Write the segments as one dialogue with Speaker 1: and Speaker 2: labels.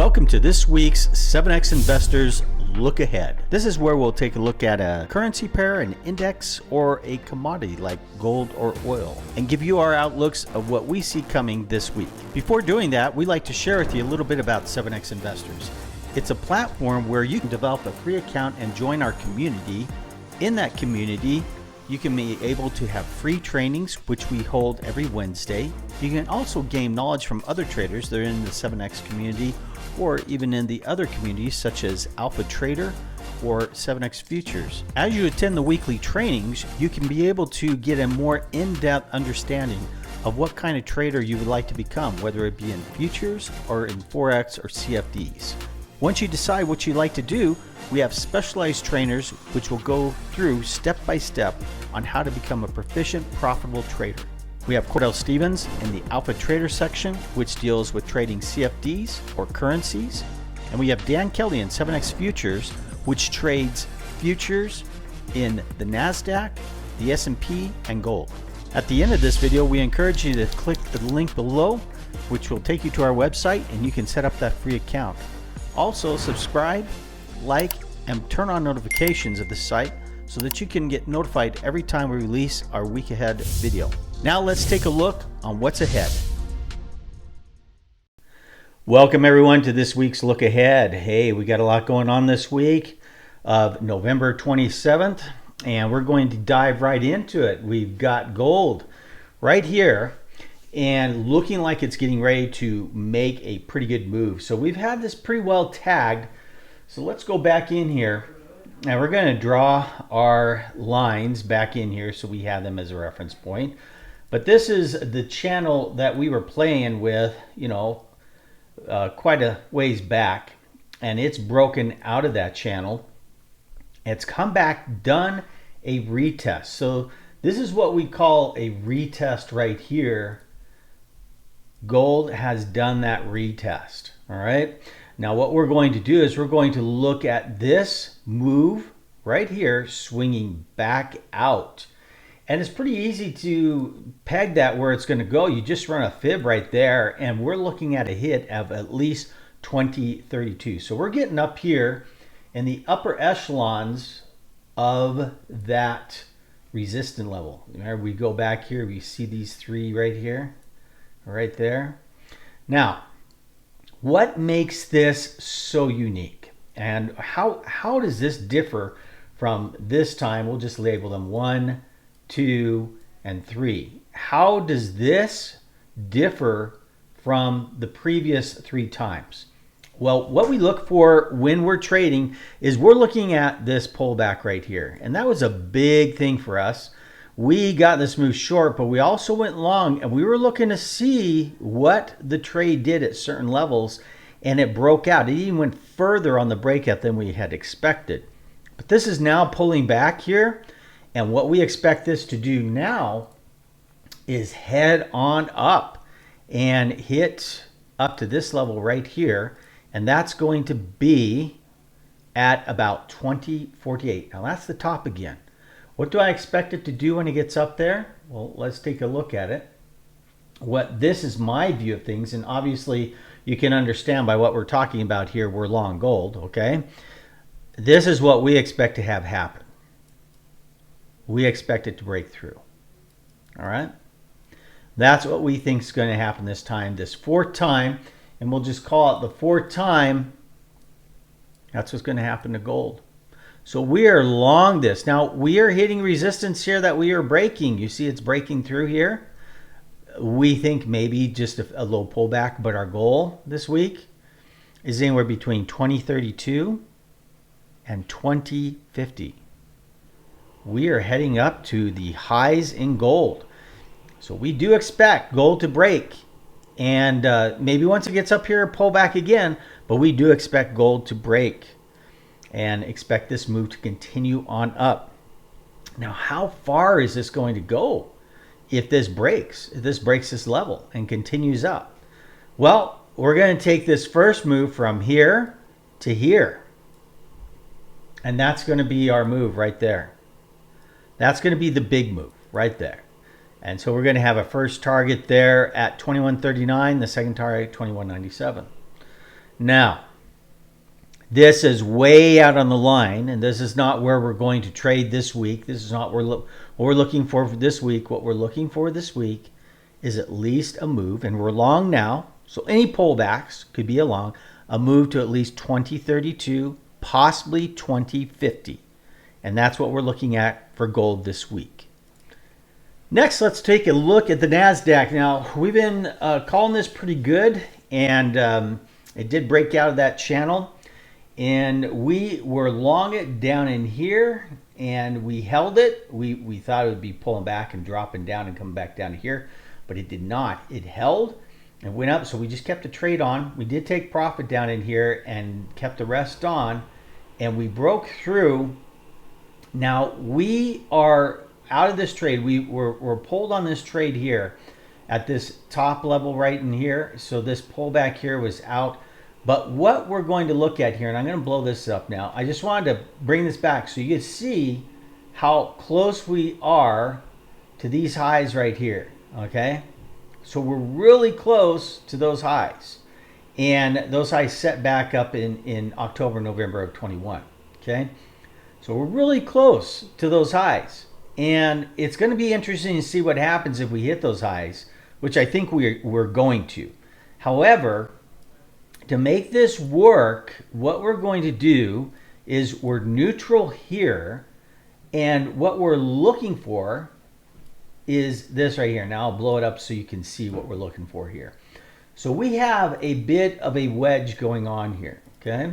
Speaker 1: Welcome to this week's 7X Investors Look Ahead. This is where we'll take a look at a currency pair, an index, or a commodity like gold or oil, and give you our outlooks of what we see coming this week. Before doing that, we like to share with you a little bit about 7X Investors. It's a platform where you can develop a free account and join our community. In that community, you can be able to have free trainings, which we hold every Wednesday. You can also gain knowledge from other traders that are in the 7X community or even in the other communities such as Alpha Trader or 7X Futures. As you attend the weekly trainings, you can be able to get a more in-depth understanding of what kind of trader you would like to become, whether it be in futures or in Forex or CFDs. Once you decide what you'd like to do, we have specialized trainers which will go through step by step on how to become a proficient, profitable trader. We have Cordell Stevens in the Alpha Trader section, which deals with trading CFDs or currencies. And we have Dan Kelly in 7X Futures, which trades futures in the NASDAQ, the S&P, and gold. At the end of this video, we encourage you to click the link below, which will take you to our website, and you can set up that free account. Also, subscribe, like, and turn on notifications of the site so that you can get notified every time we release our week ahead video. Now let's take a look on what's ahead. Welcome everyone to this week's look ahead. Hey, we got a lot going on this week of November 27th, and we're going to dive right into it. We've got gold right here and looking like it's getting ready to make a pretty good move. So we've had this pretty well tagged. So let's go back in here. Now we're going to draw our lines back in here so we have them as a reference point. But this is the channel that we were playing with, quite a ways back. And it's broken out of that channel. It's come back, done a retest. So this is what we call a retest right here. Gold has done that retest. All right. Now what we're going to do is we're going to look at this move right here swinging back out. And it's pretty easy to peg that where it's going to go. You just run a fib right there, and we're looking at a hit of at least 2032. So we're getting up here in the upper echelons of that resistance level. Remember, we go back here, we see these three right here, right there. Now, what makes this so unique? And how does this differ from this time? We'll just label them 1, 2, and 3. How does this differ from the previous 3 times? Well, what we look for when we're trading is we're looking at this pullback right here. And that was a big thing for us. We got this move short, but we also went long, and we were looking to see what the trade did at certain levels, and it broke out. It even went further on the breakout than we had expected. But this is now pulling back here, and what we expect this to do now is head on up and hit up to this level right here, and that's going to be at about 2048. Now that's the top again. What do I expect it to do when it gets up there? Well, let's take a look at it. This is my view of things, and obviously you can understand by what we're talking about here, we're long gold, okay? This is what we expect to have happen. We expect it to break through, all right? That's what we think is going to happen this time, this 4th time, and we'll just call it the 4th time. That's what's going to happen to gold. So we are long this. Now we are hitting resistance here that we are breaking. You see it's breaking through here. We think maybe just a little pullback, but our goal this week is anywhere between 2032 and 2050. We are heading up to the highs in gold. So we do expect gold to break. And maybe once it gets up here, pull back again, but we do expect gold to break and expect this move to continue on up. Now, how far is this going to go if this breaks this level and continues up? Well, we're going to take this first move from here to here. And that's going to be our move right there. That's going to be the big move right there. And so we're going to have a first target there at 2139, the second target 2197. Now, this is way out on the line, and this is not where we're going to trade this week. This is not what we're looking for this week. What we're looking for this week is at least a move, and we're long now, so any pullbacks could be a move to at least 2032, possibly 2050. And that's what we're looking at for gold this week. Next, let's take a look at the NASDAQ. Now, we've been calling this pretty good, and it did break out of that channel. And we were long it down in here, and we held it. We thought it would be pulling back and dropping down and coming back down to here, but it did not. It held and went up, so we just kept the trade on. We did take profit down in here and kept the rest on, and we broke through. Now, we are out of this trade. We're pulled on this trade here at this top level right in here, so this pullback here was out. But what we're going to look at here, and I'm going to blow this up now. I just wanted to bring this back so you can see how close we are to these highs right here, okay? So we're really close to those highs. And those highs set back up in October, November of 21, okay? So we're really close to those highs. And it's going to be interesting to see what happens if we hit those highs, which I think we're going to. However, to make this work, what we're going to do is we're neutral here, and what we're looking for is this right here. Now I'll blow it up so you can see what we're looking for here. So we have a bit of a wedge going on here, okay?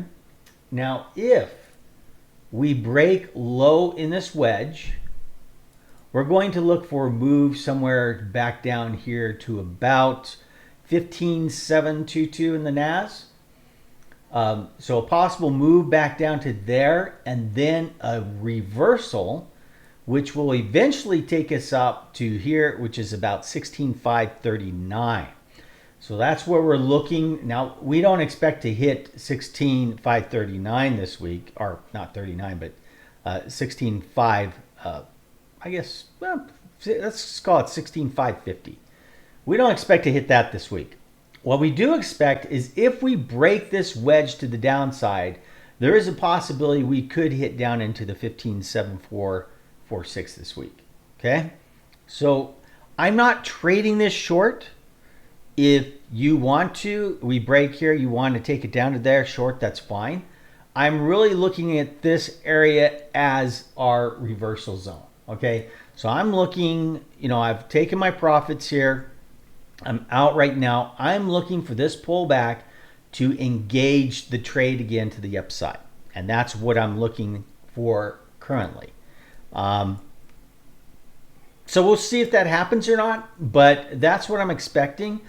Speaker 1: Now if we break low in this wedge, we're going to look for a move somewhere back down here to about 15,722 in the NAS. So a possible move back down to there, and then a reversal, which will eventually take us up to here, which is about 16,539. So that's where we're looking. Now, we don't expect to hit 16,539 this week, or not 39, but 16,5, I guess, well, let's call it 16,550. We don't expect to hit that this week. What we do expect is if we break this wedge to the downside, there is a possibility we could hit down into the 15,7446 this week. Okay? So I'm not trading this short. If you want to, we break here, you want to take it down to there short, that's fine. I'm really looking at this area as our reversal zone. Okay? So I'm looking, I've taken my profits here. I'm out right now. I'm looking for this pullback to engage the trade again to the upside. And that's what I'm looking for currently. So we'll see if that happens or not, but that's what I'm expecting.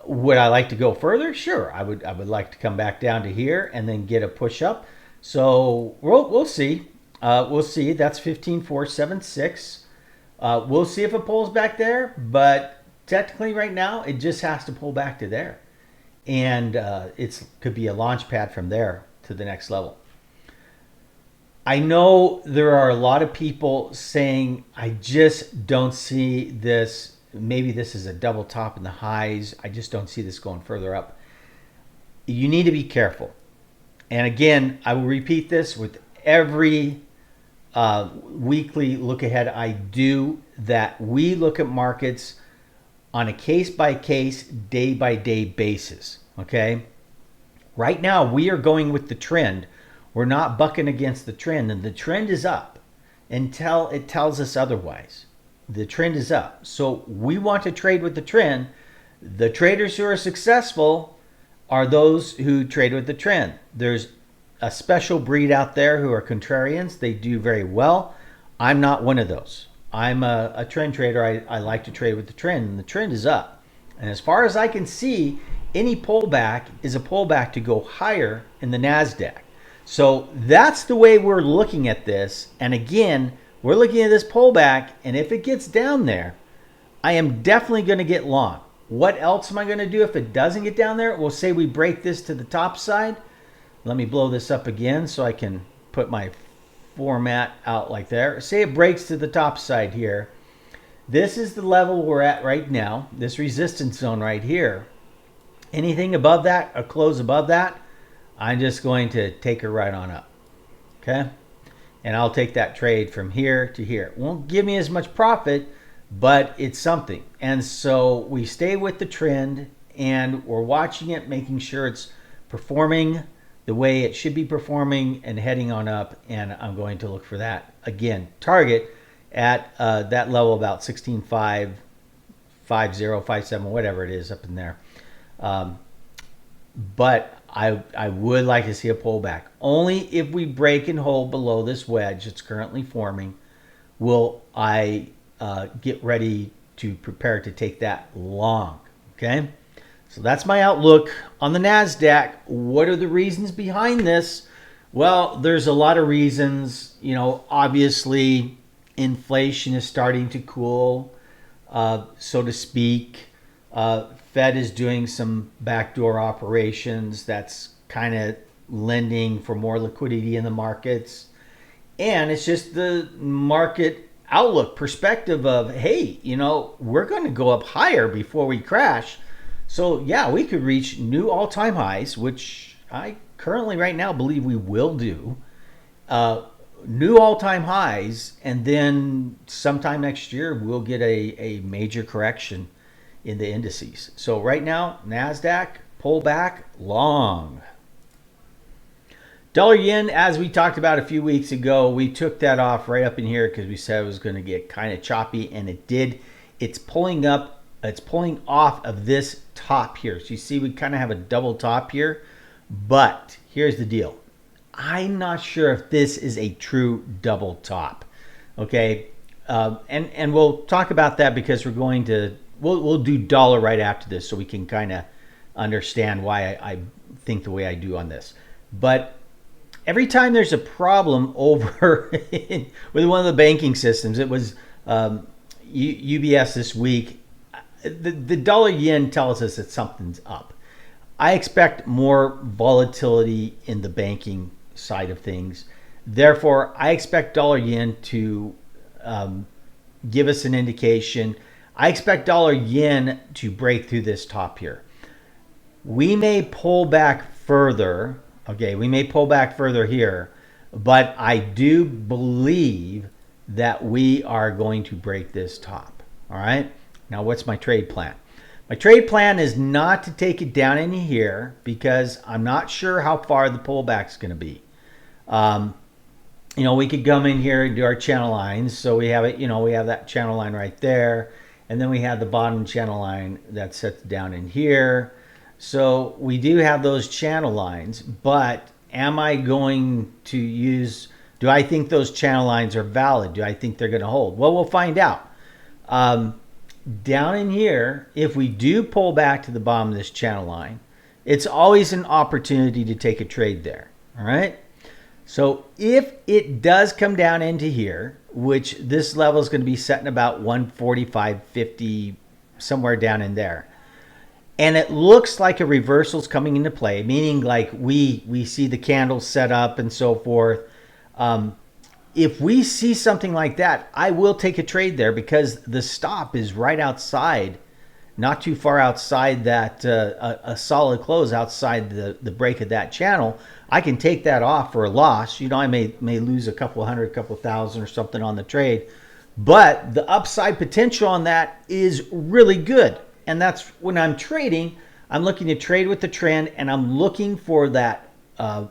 Speaker 1: Would I like to go further? Sure. I would like to come back down to here and then get a push up. So we'll see. We'll see. That's 15,476. We'll see if it pulls back there, but technically right now it just has to pull back to there, and it could be a launch pad from there to the next level. I know there are a lot of people saying, I just don't see this. Maybe this is a double top in the highs. I just don't see this going further up. You need to be careful. And again, I will repeat this with every weekly look ahead I do, that we look at markets on a case-by-case, day-by-day basis, okay? Right now, we are going with the trend. We're not bucking against the trend, and the trend is up until it tells us otherwise. The trend is up. So we want to trade with the trend. The traders who are successful are those who trade with the trend. There's a special breed out there who are contrarians. They do very well. I'm not one of those. I'm a trend trader. I like to trade with the trend, and the trend is up. And as far as I can see, any pullback is a pullback to go higher in the NASDAQ. So that's the way we're looking at this. And again, we're looking at this pullback, and if it gets down there, I am definitely going to get long. What else am I going to do if it doesn't get down there? We'll say we break this to the top side. Let me blow this up again so I can put my format out like there. Say it breaks to the top side here. This is the level we're at right now, this resistance zone right here. Anything above that, a close above that, I'm just going to take her right on up. Okay? And I'll take that trade from here to here. It won't give me as much profit, but it's something. And so we stay with the trend and we're watching it, making sure it's performing the way it should be performing and heading on up. And I'm going to look for that again. Target at that level about 16.5, 50, 57, whatever it is up in there. But I would like to see a pullback. Only if we break and hold below this wedge that's currently forming will I get ready to prepare to take that long. Okay? So that's my outlook on the NASDAQ. What are the reasons behind this? Well, there's a lot of reasons. You know, obviously, inflation is starting to cool, so to speak. Fed is doing some backdoor operations that's kind of lending for more liquidity in the markets. And it's just the market outlook perspective of, hey, you know, we're going to go up higher before we crash. So, yeah, we could reach new all-time highs, which I currently right now believe we will do. New all-time highs, and then sometime next year we'll get a major correction in the indices. So right now, NASDAQ, pull back, long. Dollar yen, as we talked about a few weeks ago, we took that off right up in here because we said it was going to get kind of choppy, and it did. It's pulling up, it's pulling off of this top here. So you see we kind of have a double top here, but here's the deal. I'm not sure if this is a true double top. Okay, and we'll talk about that because we're going to we'll do dollar right after this so we can kind of understand why I think the way I do on this. But every time there's a problem over with one of the banking systems, it was UBS this week, the dollar yen tells us that something's up. I expect more volatility in the banking side of things. Therefore, I expect dollar yen to give us an indication. I expect dollar yen to break through this top here. We may pull back further. Okay, we may pull back further here, but I do believe that we are going to break this top. All right. Now, what's my trade plan? My trade plan is not to take it down into here because I'm not sure how far the pullback is going to be. You know, we could come in here and do our channel lines. So we have it, you know, we have that channel line right there. And then we have the bottom channel line that sets down in here. So we do have those channel lines, but am I going to use, do I think those channel lines are valid? Do I think they're going to hold? Well, we'll find out. Down in here, if we do pull back to the bottom of this channel line, it's always an opportunity to take a trade there. All right. So if it does come down into here, which this level is going to be setting about 145.50, somewhere down in there, and it looks like a reversal is coming into play, meaning like we see the candles set up and so forth. If we see something like that, I will take a trade there because the stop is right outside, not too far outside that, a solid close outside the break of that channel. I can take that off for a loss. You know, I may lose a couple hundred, couple thousand or something on the trade, but the upside potential on that is really good. And that's when I'm trading, I'm looking to trade with the trend, and I'm looking for that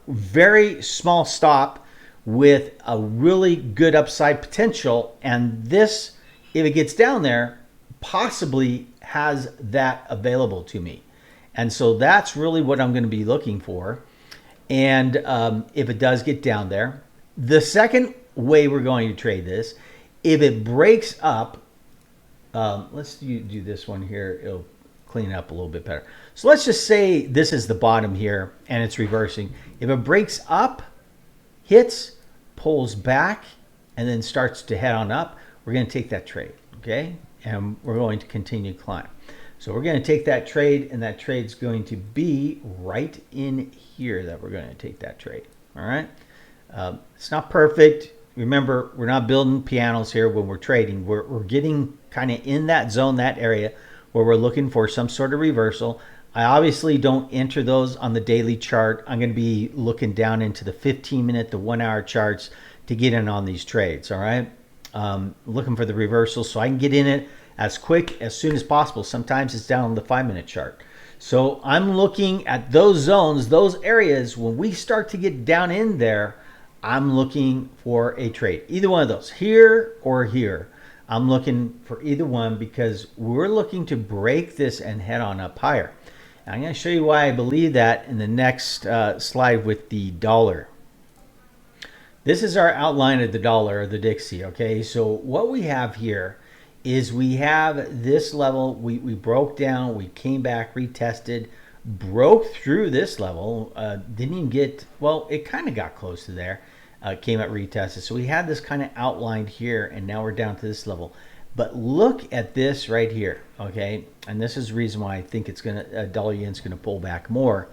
Speaker 1: very small stop with a really good upside potential. And this, if it gets down there, possibly has that available to me. And so that's really what I'm going to be looking for. And if it does get down there, the second way we're going to trade this, if it breaks up, let's do this one here. It'll clean it up a little bit better. So let's just say this is the bottom here and it's reversing. If it breaks up, hits, pulls back, and then starts to head on up, we're going to take that trade, okay? And we're going to continue to climb. So we're going to take that trade, and that trade's going to be right in here that we're going to take that trade, all right? It's not perfect. Remember, we're not building pianos here when we're trading. We're getting kind of in that zone, that area, where we're looking for some sort of reversal. I obviously don't enter those on the daily chart. I'm going to be looking down into the 15-minute to 1 hour charts to get in on these trades. All right. Looking for the reversal so I can get in it as quick as soon as possible. Sometimes it's down on the 5-minute chart. So I'm looking at those zones, those areas. When we start to get down in there, I'm looking for a trade. Either one of those, here or here. I'm looking for either one because we're looking to break this and head on up higher. And I'm going to show you why I believe that in the next slide with the dollar. This is our outline of the dollar, or the Dixie, okay? So what we have here is we have this level. We broke down, we came back, retested, broke through this level, didn't even get, well, it kind of got close to there, came out, retested. So we had this kind of outlined here, and now we're down to this level. But look at this right here, okay? And this is the reason why I think it's gonna, dollar yen's gonna pull back more,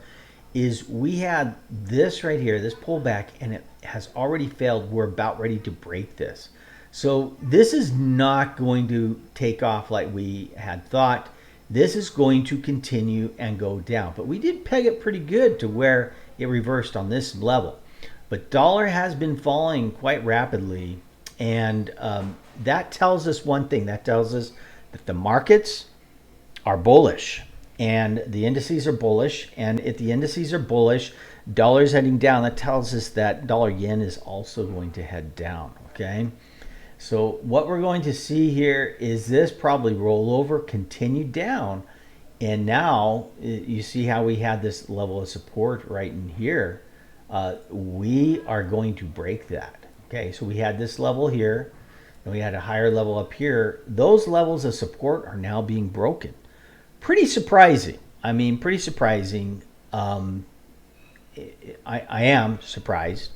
Speaker 1: is we had this right here, this pullback, and it has already failed. We're about ready to break this. So this is not going to take off like we had thought. This is going to continue and go down. But we did peg it pretty good to where it reversed on this level. But dollar has been falling quite rapidly, and that tells us one thing. That tells us that the markets are bullish and the indices are bullish. And if the indices are bullish, dollar's heading down. That tells us that dollar yen is also going to head down, okay? So what we're going to see here is this probably roll over, continue down. And now you see how we had this level of support right in here. We are going to break that. Okay, so we had this level here, and we had a higher level up here. Those levels of support are now being broken. Pretty surprising. I mean, pretty surprising. I am surprised,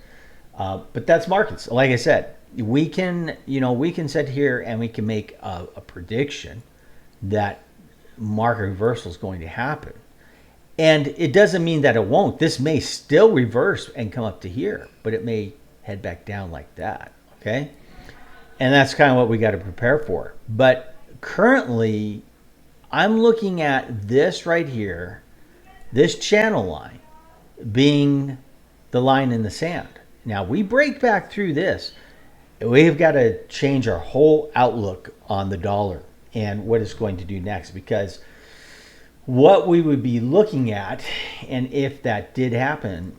Speaker 1: but that's markets. Like I said, we can sit here and we can make a prediction that market reversal is going to happen. And it doesn't mean that it won't. This may still reverse and come up to here, but it may head back down like that, okay? And that's kind of what we got to prepare for. But currently, I'm looking at this right here, this channel line being the line in the sand. Now, we break back through this. We've got to change our whole outlook on the dollar and what it's going to do next, because what we would be looking at, and if that did happen,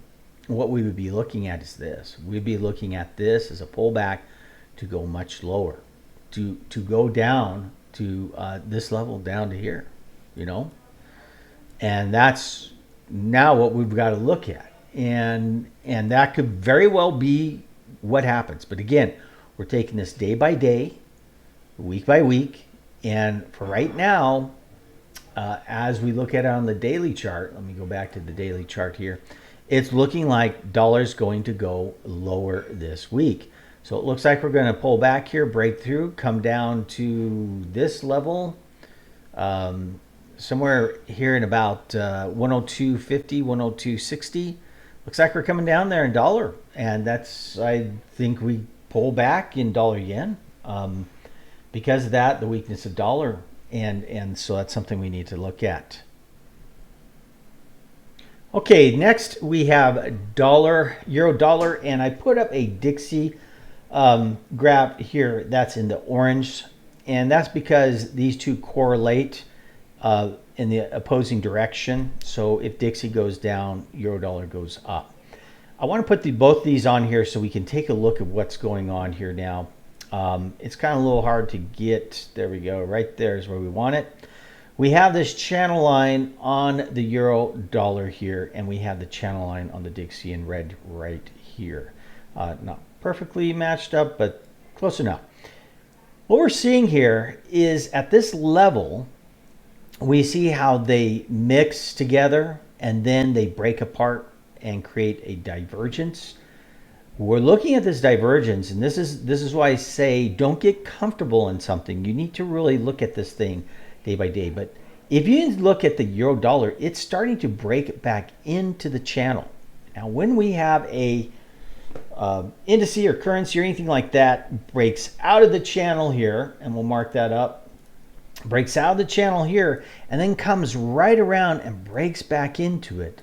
Speaker 1: what we would be looking at is this. We'd be looking at this as a pullback to go much lower, to go down to this level, down to here, you know? And that's now what we've got to look at. And that could very well be what happens. But again, we're taking this day by day, week by week. And for right now, as we look at it on the daily chart, let me go back to the daily chart here. It's looking like dollar's going to go lower this week. So it looks like we're going to pull back here, break through, come down to this level, somewhere here in about 102.50, 102.60. Looks like we're coming down there in dollar. And that's, I think we pull back in dollar yen. Because of that, the weakness of dollar. And so that's something we need to look at. Okay, next we have dollar, euro dollar, and I put up a Dixie graph here that's in the orange, and that's because these two correlate in the opposing direction. So if Dixie goes down, euro dollar goes up. I want to put both these on here so we can take a look at what's going on here now. It's kind of a little hard to get. There we go. Right there is where we want it. We have this channel line on the euro dollar here, and we have the channel line on the Dixie in red right here. Not perfectly matched up, but close enough. What we're seeing here is at this level, we see how they mix together and then they break apart and create a divergence. We're looking at this divergence, and this is why I say don't get comfortable in something. You need to really look at this thing day by day. But if you look at the euro dollar, it's starting to break back into the channel. Now, when we have a indice or currency or anything like that breaks out of the channel here, and we'll mark that up, breaks out of the channel here, and then comes right around and breaks back into it.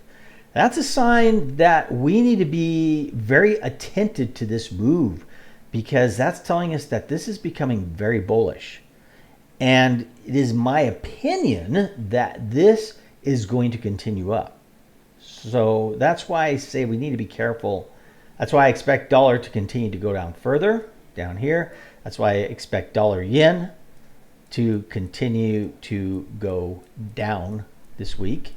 Speaker 1: That's a sign that we need to be very attentive to this move, because that's telling us that this is becoming very bullish. And it is my opinion that this is going to continue up. So that's why I say we need to be careful. That's why I expect dollar to continue to go down further, down here. That's why I expect dollar yen to continue to go down this week.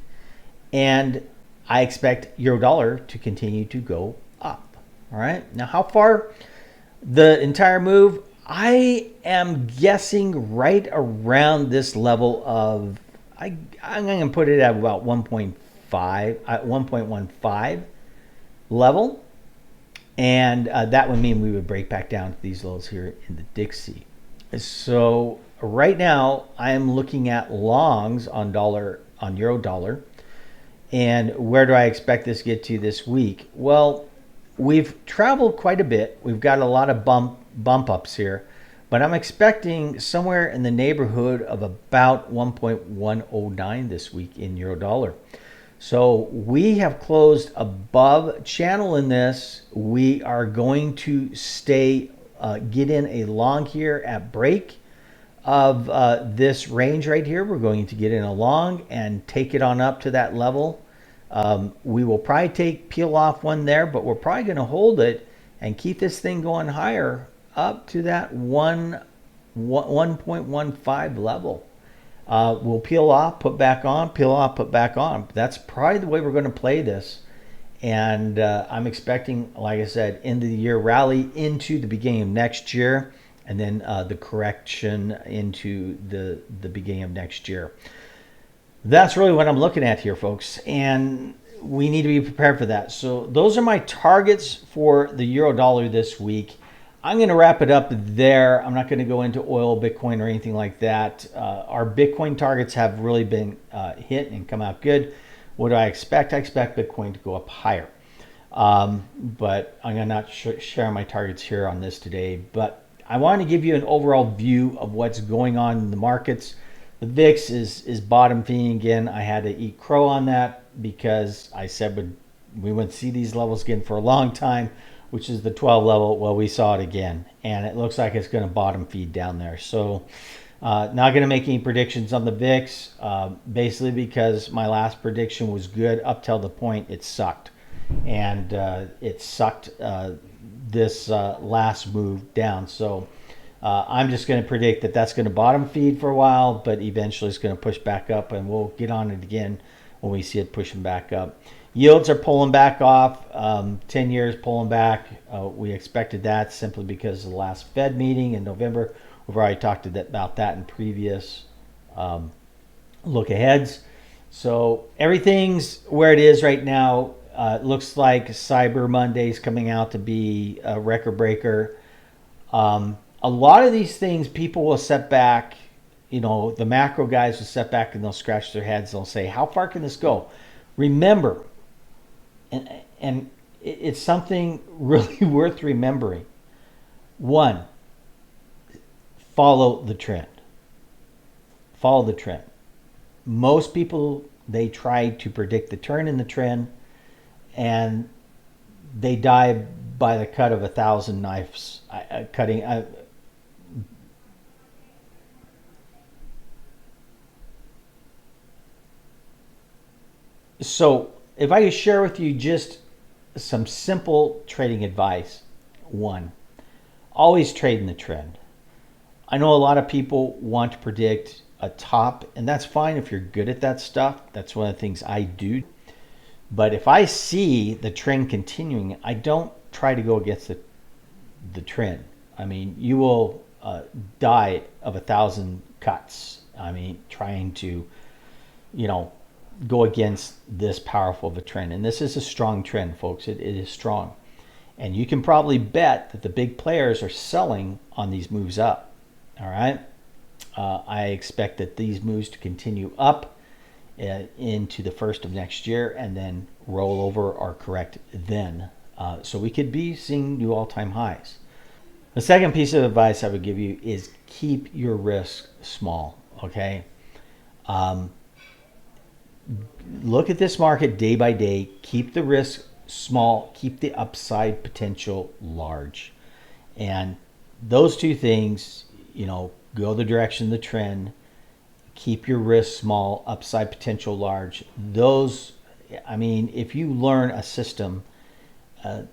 Speaker 1: And I expect euro dollar to continue to go up. All right. Now, how far the entire move? I am guessing right around this level of, I'm going to put it at about 1.15 level. And that would mean we would break back down to these levels here in the Dixie. So right now I am looking at longs on dollar, on euro dollar. And where do I expect this to get to this week? Well, we've traveled quite a bit. We've got a lot of bump ups here, but I'm expecting somewhere in the neighborhood of about 1.109 this week in euro dollar. So we have closed above channel in this. We are going to stay, get in a long here at break of this range right here. We're going to get in a long and take it on up to that level. We will probably peel off one there, but we're probably going to hold it and keep this thing going higher up to that 1.15 level. We'll peel off, put back on, peel off, put back on. That's probably the way we're going to play this. And I'm expecting, like I said, end of the year rally into the beginning of next year, and then the correction into the beginning of next year. That's really what I'm looking at here, folks. And we need to be prepared for that. So those are my targets for the euro dollar this week. I'm going to wrap it up there. I'm not going to go into oil, Bitcoin, or anything like that. Our Bitcoin targets have really been hit and come out good. What do I expect? I expect Bitcoin to go up higher. But I'm going to not share my targets here on this today. But I want to give you an overall view of what's going on in the markets. The VIX is bottom feeding again. I had to eat crow on that because I said we wouldn't see these levels again for a long time, which is the 12 level. Well, we saw it again, and it looks like it's going to bottom feed down there. So not going to make any predictions on the VIX, basically because my last prediction was good up till the point it sucked. And it sucked this last move down. So I'm just going to predict that that's going to bottom feed for a while, but eventually it's going to push back up, and we'll get on it again when we see it pushing back up. Yields are pulling back off, 10 years pulling back. We expected that simply because of the last Fed meeting in November. We've already talked about that in previous look aheads. So everything's where it is right now. It looks like Cyber Monday's coming out to be a record breaker. A lot of these things people will set back, the macro guys will set back and they'll scratch their heads. They'll say, how far can this go? Remember, and it's something really worth remembering. One, follow the trend. Follow the trend. Most people, they try to predict the turn in the trend, and they die by the cut of 1,000 knives, cutting. So if I could share with you just some simple trading advice. One, always trade in the trend. I know a lot of people want to predict a top, and that's fine if you're good at that stuff. That's one of the things I do. But if I see the trend continuing, I don't try to go against the trend. I mean, you will die of 1,000 cuts. I mean, trying to, go against this powerful of a trend. And this is a strong trend, folks. It is strong. And you can probably bet that the big players are selling on these moves up. All right. I expect that these moves to continue up into the first of next year and then roll over or correct then. So we could be seeing new all-time highs. The second piece of advice I would give you is keep your risk small. Okay. Um, Look at this market day by day. Keep the risk small. Keep the upside potential large. And those two things, go the direction of the trend. Keep your risk small, upside potential large. Those, I mean, if you learn a system, uh,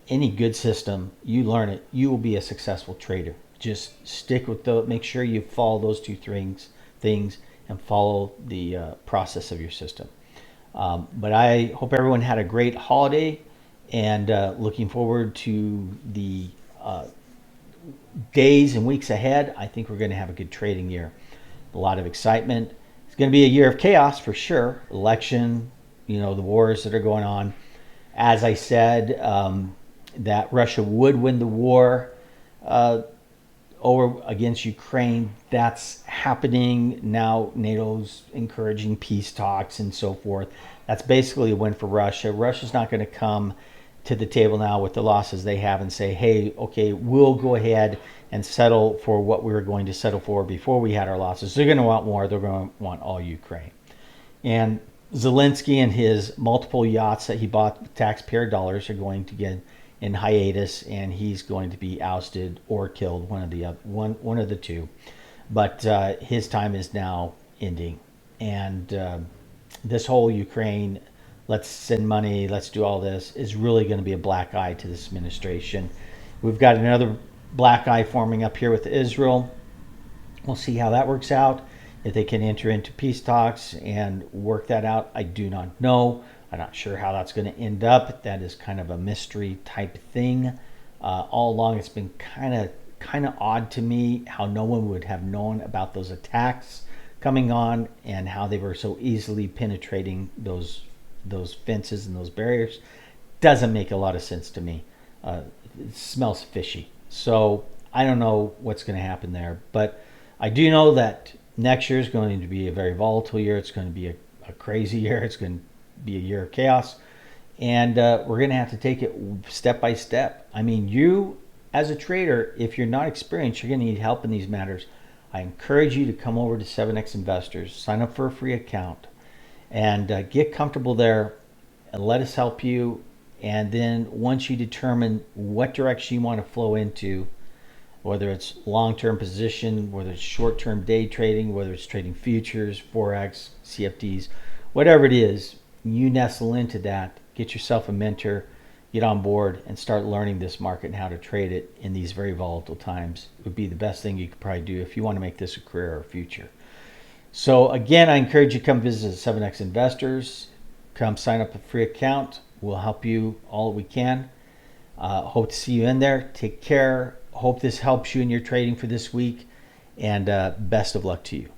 Speaker 1: any good system, you learn it, you will be a successful trader. Just stick with those. Make sure you follow those two things, and follow the process of your system. But I hope everyone had a great holiday, and looking forward to the days and weeks ahead. I think we're going to have a good trading year. A lot of excitement. It's going to be a year of chaos for sure. Election, the wars that are going on. As I said, that Russia would win the war uh, over against Ukraine. That's happening now. NATO's encouraging peace talks and so forth. That's basically a win for Russia. Russia's not going to come to the table now with the losses they have and say, hey, okay, we'll go ahead and settle for what we were going to settle for before we had our losses. They're going to want more. They're going to want all Ukraine. And Zelensky and his multiple yachts that he bought with taxpayer dollars are going to get in hiatus, and he's going to be ousted or killed, one of the two. But his time is now ending, and this whole Ukraine, let's send money, let's do all this, is really going to be a black eye to this administration. We've got another black eye forming up here with Israel. We'll see how that works out. If they can enter into peace talks and work that out, I do not know. I'm not sure how that's going to end up. That is kind of a mystery type thing. All along, it's been kind of odd to me how no one would have known about those attacks coming on and how they were so easily penetrating those fences and those barriers. Doesn't make a lot of sense to me. It smells fishy. So I don't know what's going to happen there, but I do know that next year is going to be a very volatile year. It's going to be a crazy year. It's going to be a year of chaos. And we're going to have to take it step by step. I mean, you as a trader, if you're not experienced, you're going to need help in these matters. I encourage you to come over to 7X Investors, sign up for a free account, and get comfortable there, and let us help you. And then once you determine what direction you want to flow into, whether it's long-term position, whether it's short-term day trading, whether it's trading futures, Forex, CFDs, whatever it is, you nestle into that, get yourself a mentor, get on board, and start learning this market and how to trade it in these very volatile times. It would be the best thing you could probably do if you want to make this a career or a future. So again, I encourage you to come visit 7X Investors. Come sign up a free account. We'll help you all we can. Hope to see you in there. Take care. Hope this helps you in your trading for this week, and best of luck to you.